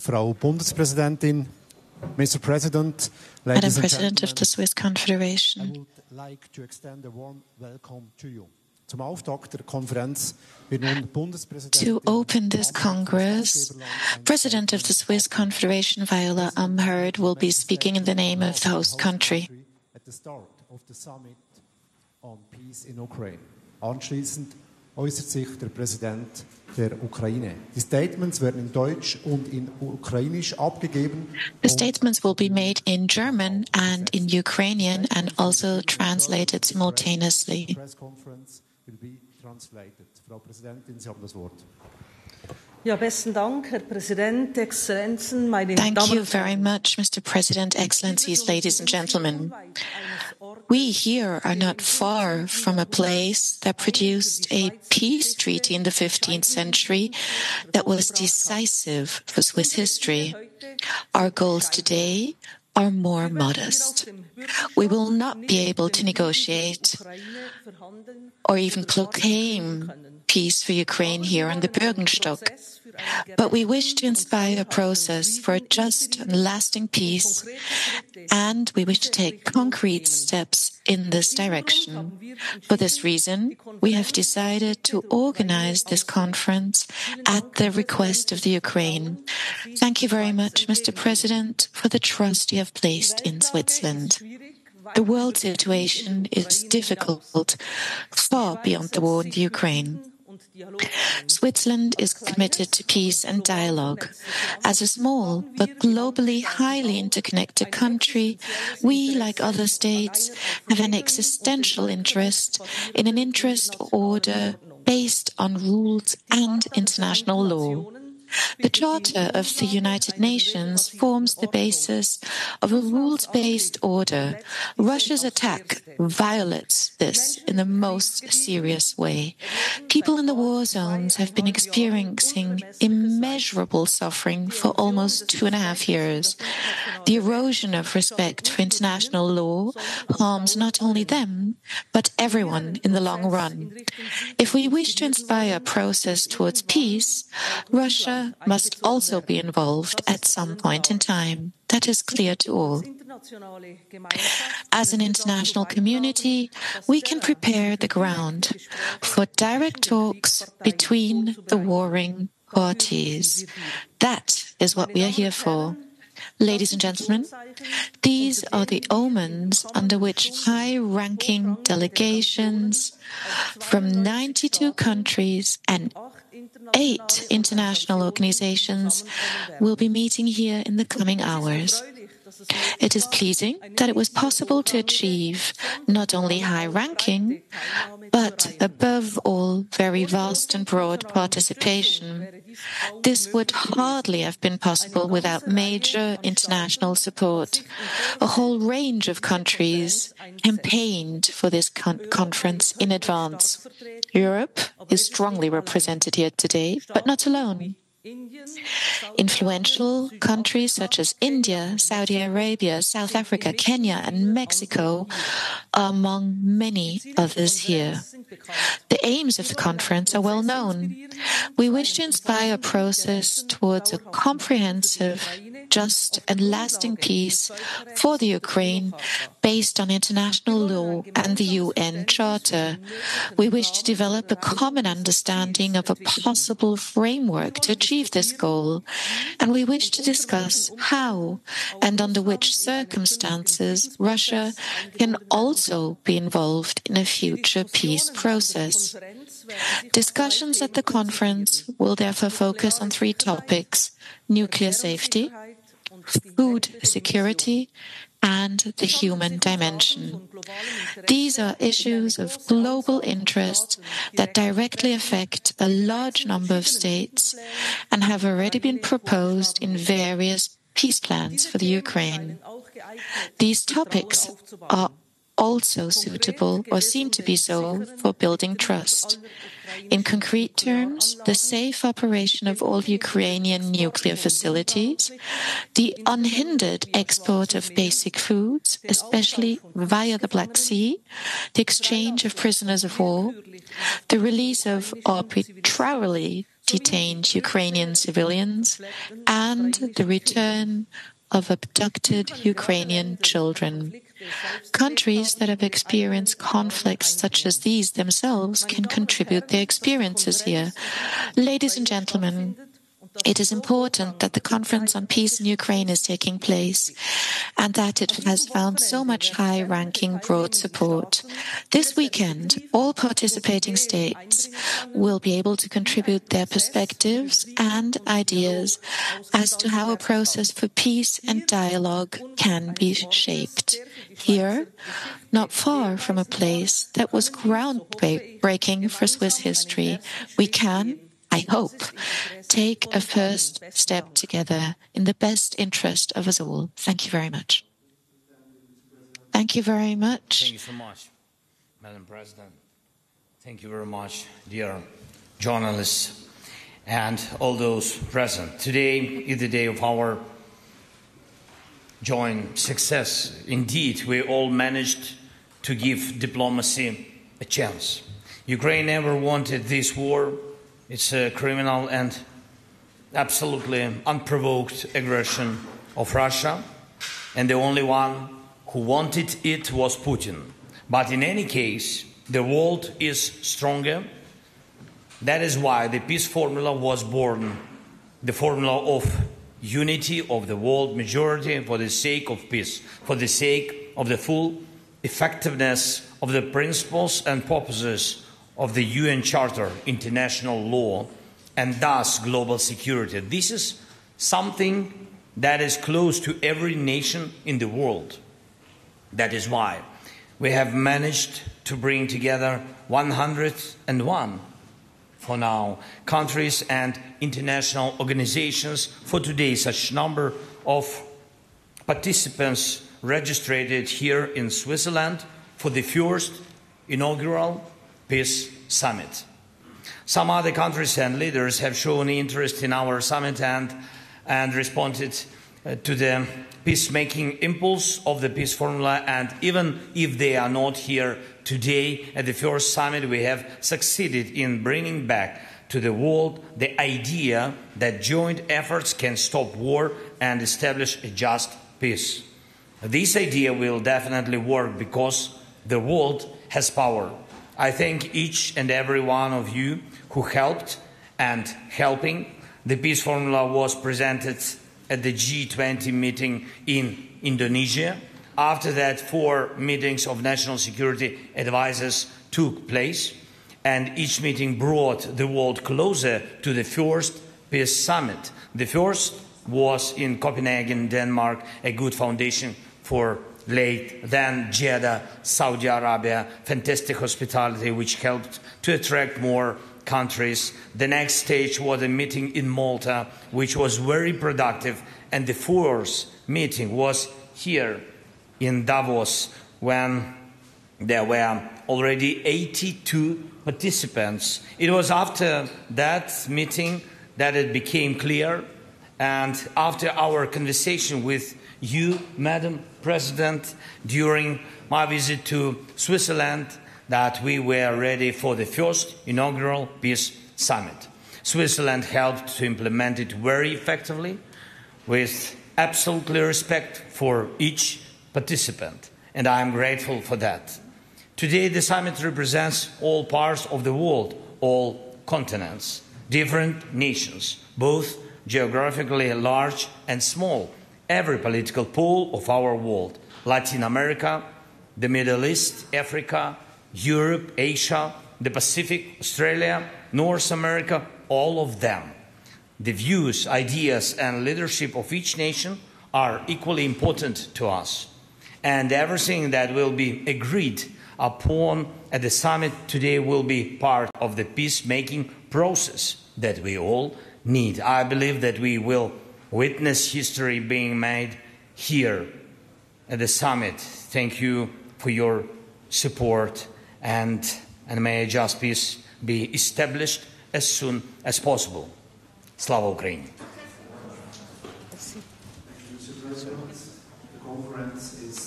Frau Bundespräsidentin, Mr. President, Madam ladies and President of the gentlemen, Swiss I Confederation, would like to extend a warm welcome to you. Zum Auftakt der Konferenz wird nun Bundespräsidentin to open this Amherd Congress, des Gastgeberlands President of the Swiss Confederation, Viola Amherd, will be speaking in the name of the host country. at the start of the summit on peace in Ukraine. Anschließend äußert sich der Präsident der Ukraine. Die Statements werden in Deutsch und in Ukrainisch abgegeben. The statements will be made in German and in Ukrainian and also translated simultaneously. The press conference will be translated. Frau Präsidentin, Sie haben das Wort. Ja, besten Dank, Herr Präsident, Exzellenzen, meine Thank Damen you und very Herren. much, Mr. President, Excellencies, ladies and gentlemen. We here are not far from a place that produced a peace treaty in the 15th century that was decisive for Swiss history. Our goals today are more modest. We will not be able to negotiate or even proclaim peace for Ukraine here on the Bürgenstock. But we wish to inspire a process for a just and lasting peace, and we wish to take concrete steps in this direction. For this reason, we have decided to organize this conference at the request of the Ukraine. Thank you very much, Mr. President, for the trust you have placed in Switzerland. The world situation is difficult, far beyond the war in the Ukraine. Switzerland is committed to peace and dialogue. As a small but globally highly interconnected country, we, like other states, have an existential interest in an interest order based on rules and international law. The Charter of the United Nations forms the basis of a rules-based order. Russia's attack violates this in the most serious way. People in the war zones have been experiencing immeasurable suffering for almost 2.5 years. The erosion of respect for international law harms not only them, but everyone in the long run. If we wish to inspire a process towards peace, Russia must also be involved at some point in time. That is clear to all. As an international community, we can prepare the ground for direct talks between the warring parties. That is what we are here for. Ladies and gentlemen, these are the omens under which high-ranking delegations from 92 countries and 8 international organizations will be meeting here in the coming hours. It is pleasing that it was possible to achieve not only high ranking, but above all, very vast and broad participation. This would hardly have been possible without major international support. A whole range of countries campaigned for this conference in advance. Europe is strongly represented here today, but not alone. Influential countries such as India, Saudi Arabia, South Africa, Kenya, and Mexico are among many others here. The aims of the conference are well known. We wish to inspire a process towards a comprehensive, just, and lasting peace for the Ukraine based on international law and the UN Charter. We wish to develop a common understanding of a possible framework to achieve this goal, and we wish to discuss how and under which circumstances Russia can also be involved in a future peace process. Discussions at the conference will therefore focus on 3 topics: nuclear safety, food security, and the human dimension. These are issues of global interest that directly affect a large number of states and have already been proposed in various peace plans for the Ukraine. These topics are also suitable, or seem to be so, for building trust. In concrete terms, the safe operation of all Ukrainian nuclear facilities, the unhindered export of basic foods, especially via the Black Sea, the exchange of prisoners of war, the release of arbitrarily detained Ukrainian civilians and the return of abducted Ukrainian children. Countries that have experienced conflicts such as these themselves can contribute their experiences here. Ladies and gentlemen, it is important that the Conference on Peace in Ukraine is taking place and that it has found so much high-ranking broad support. This weekend, all participating states will be able to contribute their perspectives and ideas as to how a process for peace and dialogue can be shaped. Here, not far from a place that was groundbreaking for Swiss history, we can, I hope, take a first step together in the best interest of us all. Thank you very much. Thank you very much. Thank you so much, Madam President. Thank you very much, dear journalists and all those present. Today is the day of our joint success. Indeed, we all managed to give diplomacy a chance. Ukraine never wanted this war. It's a criminal and absolutely unprovoked aggression of Russia, and the only one who wanted it was Putin. But in any case, the world is stronger. That is why the peace formula was born, the formula of unity of the world majority for the sake of peace, for the sake of the full effectiveness of the principles and purposes of the UN Charter, international law, and thus global security. This is something that is close to every nation in the world. That is why we have managed to bring together 101, for now, countries and international organizations. For today, such number of participants registered here in Switzerland for the first inaugural Peace Summit. Some other countries and leaders have shown interest in our summit and responded to the peacemaking impulse of the peace formula, and even if they are not here today at the first summit, we have succeeded in bringing back to the world the idea that joint efforts can stop war and establish a just peace. This idea will definitely work because the world has power. I thank each and every one of you who helped and helping. The peace formula was presented at the G20 meeting in Indonesia. After that, 4 meetings of national security advisors took place, and each meeting brought the world closer to the first peace summit. The first was in Copenhagen, Denmark, a good foundation for late, then Jeddah, Saudi Arabia, fantastic hospitality which helped to attract more countries. The next stage was a meeting in Malta, which was very productive, and the fourth meeting was here in Davos, when there were already 82 participants. It was after that meeting that it became clear, and after our conversation with you, Madam President, during my visit to Switzerland, that we were ready for the first inaugural Peace Summit. Switzerland helped to implement it very effectively, with absolutely respect for each participant, and I am grateful for that. Today, the summit represents all parts of the world, all continents, different nations, both geographically large and small, every political pole of our world: Latin America, the Middle East, Africa, Europe, Asia, the Pacific, Australia, North America, all of them. The views, ideas, and leadership of each nation are equally important to us. And everything that will be agreed upon at the summit today will be part of the peacemaking process that we all need. I believe that we will witness history being made here at the summit. Thank you for your support, and may a just peace be established as soon as possible. Slava Ukraini! The conference is